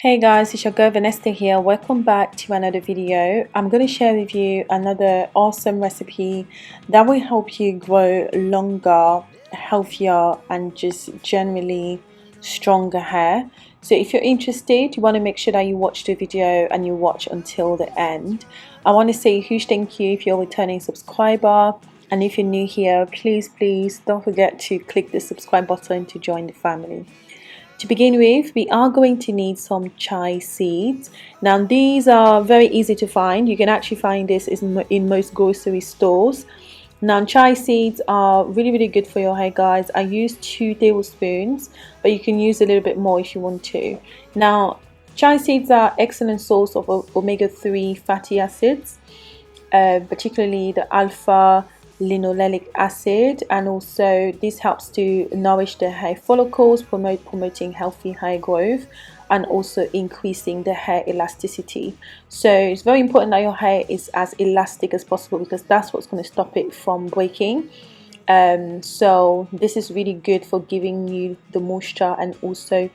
Hey guys, it's your girl Vanessa here. Welcome back to another video. I'm going to share with you another awesome recipe that will help you grow longer, healthier, and just generally stronger hair. So if you're interested, you want to make sure that you watch the video and you watch until the end. I want to say a huge thank you if you're a returning subscriber, and if you're new here, please don't forget to click the subscribe button to join the family. To begin with, we are going to need some chia seeds. Now these are very easy to find. You can actually find this in most grocery stores. Now chia seeds are really good for your hair, guys. I use 2 tablespoons, but you can use a little bit more if you want to. Now chia seeds are excellent source of omega-3 fatty acids, particularly the alpha linoleic acid, and also this helps to nourish the hair follicles, promoting healthy hair growth, and also increasing the hair elasticity. So it's very important that your hair is as elastic as possible, because that's what's going to stop it from breaking. So this is really good for giving you the moisture and also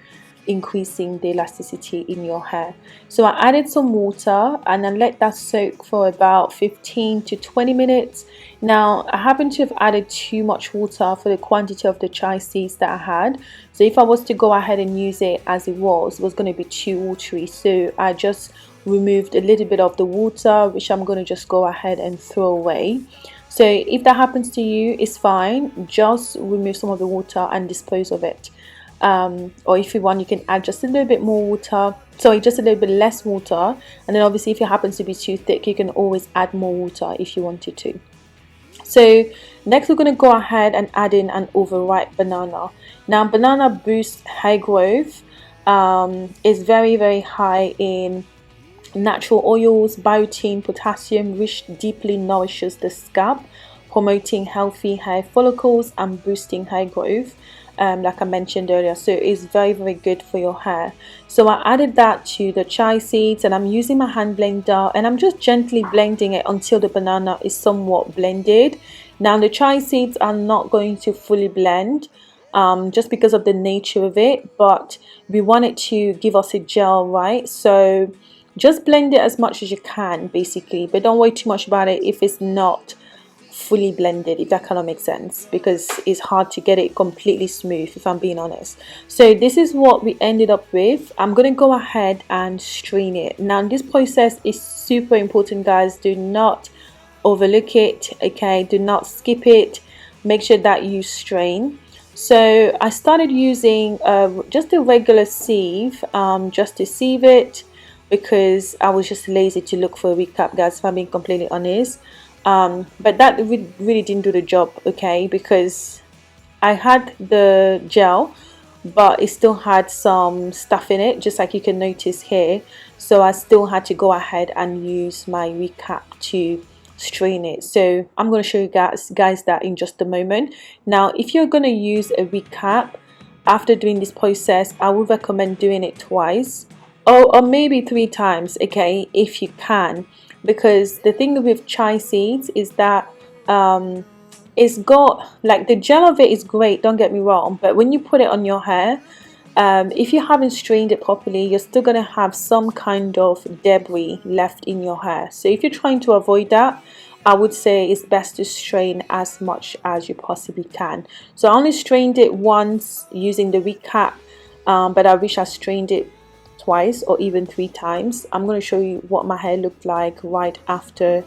increasing the elasticity in your hair. So I added some water and I let that soak for about 15 to 20 minutes. Now I happen to have added too much water for the quantity of the chia seeds that I had, so if I was to go ahead and use it as it was going to be too watery. So I just removed a little bit of the water, which I'm going to just go ahead and throw away. So if that happens to you, it's fine, just remove some of the water and dispose of it. Or if you want, you can add just a little bit more water, sorry, just a little bit less water, and then obviously if it happens to be too thick, you can always add more water if you wanted to. So next we're going to go ahead and add in an overripe banana. Now banana boosts hair growth, is very high in natural oils, biotin, potassium, which deeply nourishes the scalp, promoting healthy hair follicles and boosting hair growth, like I mentioned earlier. So it's very good for your hair. So I added that to the chia seeds, and I'm using my hand blender and I'm just gently blending it until the banana is somewhat blended. Now the chia seeds are not going to fully blend, just because of the nature of it, but we want it to give us a gel, right? So just blend it as much as you can basically, but don't worry too much about it if it's not fully blended, if that kind of makes sense, because it's hard to get it completely smooth, if I'm being honest. So this is what we ended up with. I'm going to go ahead and strain it. Now this process is super important, guys. Do not overlook it, okay? Do not skip it. Make sure that you strain. So I started using just a regular sieve, just to sieve it, because I was just lazy to look for a recap, guys, if I'm being completely honest. But that really didn't do the job, okay, because I had the gel, but it still had some stuff in it, just like you can notice here. So I still had to go ahead and use my recap to strain it. So I'm going to show you guys that in just a moment. Now if you're going to use a recap after doing this process, I would recommend doing it twice, or maybe 3 times, okay, if you can, because the thing with chia seeds is that it's got, like, the gel of it is great, don't get me wrong, but when you put it on your hair, if you haven't strained it properly, you're still going to have some kind of debris left in your hair. So if you're trying to avoid that, I would say it's best to strain as much as you possibly can. So I only strained it once using the recap, but I wish I strained it twice or even 3 times. I'm going to show you what my hair looked like right after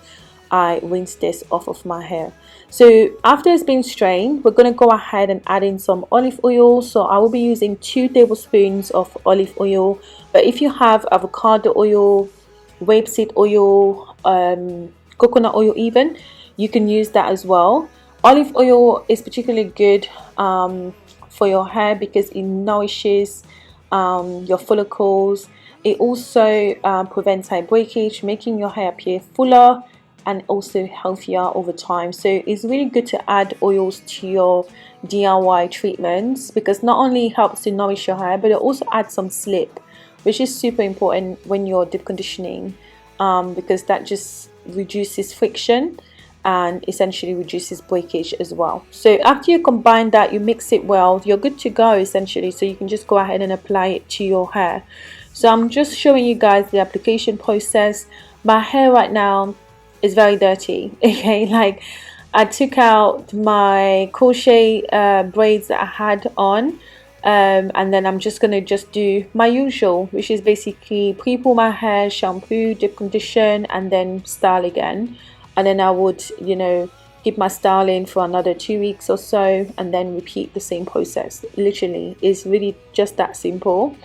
I rinsed this off of my hair. So after it's been strained, we're going to go ahead and add in some olive oil. So I will be using 2 tablespoons of olive oil, but if you have avocado oil, rapeseed oil, coconut oil even, you can use that as well. Olive oil is particularly good for your hair because it nourishes your follicles. It also prevents hair breakage, making your hair appear fuller and also healthier over time. So it's really good to add oils to your DIY treatments, because not only it helps to nourish your hair, but it also adds some slip, which is super important when you're deep conditioning, because that just reduces friction and essentially reduces breakage as well. So after you combine that, you mix it well, you're good to go essentially. So you can just go ahead and apply it to your hair. So I'm just showing you guys the application process. My hair right now is very dirty. Okay, like I took out my crochet braids that I had on, and then I'm just gonna do my usual, which is basically pre-pull my hair, shampoo, deep condition, and then style again. And then I would, you know, keep my styling for another 2 weeks or so, and then repeat the same process. Literally, it's really just that simple.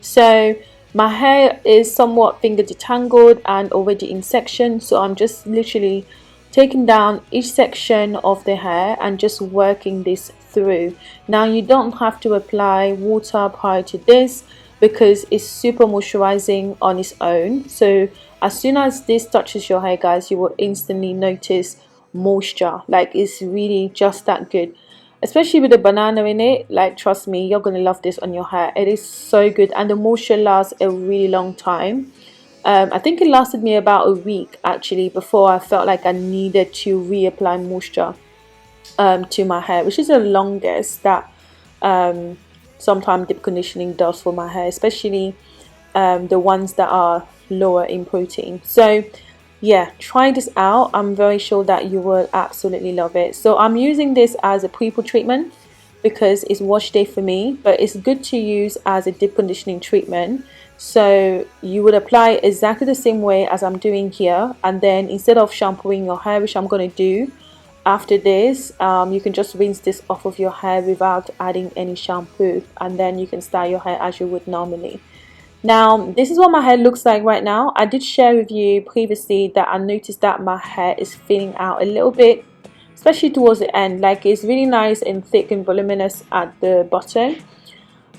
So my hair is somewhat finger detangled and already in sections, so I'm just literally taking down each section of the hair and just working this through. Now you don't have to apply water prior to this because it's super moisturizing on its own. So as soon as this touches your hair, guys, you will instantly notice moisture. Like, it's really just that good, especially with the banana in it. Like, trust me, you're gonna love this on your hair. It is so good, and the moisture lasts a really long time. I think it lasted me about a week actually before I felt like I needed to reapply moisture to my hair, which is the longest that sometimes deep conditioning does for my hair, especially the ones that are lower in protein. So yeah, try this out. I'm very sure that you will absolutely love it. So I'm using this as a pre-poo treatment because it's wash day for me, but it's good to use as a deep conditioning treatment. So you would apply exactly the same way as I'm doing here, and then instead of shampooing your hair, which I'm going to do after this, you can just rinse this off of your hair without adding any shampoo, and then you can style your hair as you would normally. Now this is what my hair looks like right now. I did share with you previously that I noticed that my hair is thinning out a little bit, especially towards the end. Like, it's really nice and thick and voluminous at the bottom,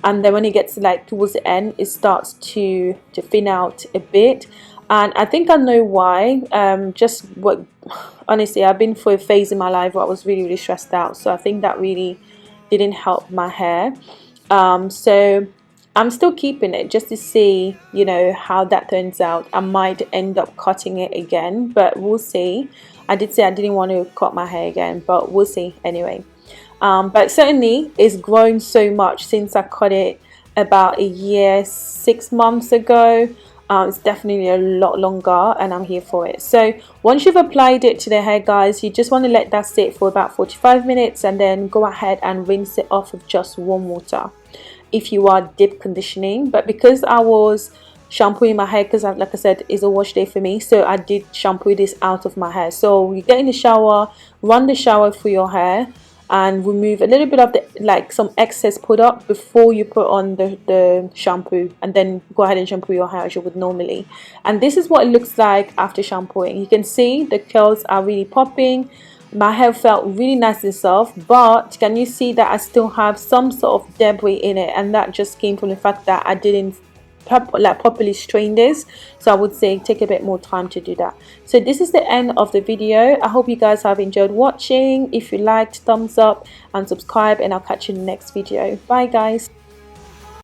and then when it gets like towards the end, it starts to thin out a bit. And I think I know why. Just what, honestly, I've been through a phase in my life where I was really stressed out, so I think that really didn't help my hair. So I'm still keeping it just to see, you know, how that turns out. I might end up cutting it again, but we'll see. I did say I didn't want to cut my hair again, but we'll see anyway. But certainly it's grown so much since I cut it about a year, 6 months ago. It's definitely a lot longer, and I'm here for it. So once you've applied it to the hair, guys, you just want to let that sit for about 45 minutes and then go ahead and rinse it off with just warm water if you are deep conditioning. But because I was shampooing my hair, because like I said, it's a wash day for me, so I did shampoo this out of my hair. So you get in the shower, run the shower through your hair, and remove a little bit of the, like, some excess product before you put on the shampoo, and then go ahead and shampoo your hair as you would normally. And this is what it looks like after shampooing. You can see the curls are really popping. My hair felt really nice and soft, but can you see that I still have some sort of debris in it? And that just came from the fact that I didn't properly strain this. So I would say take a bit more time to do that. So this is the end of the video. I hope you guys have enjoyed watching. If you liked, thumbs up and subscribe, and I'll catch you in the next video. Bye guys.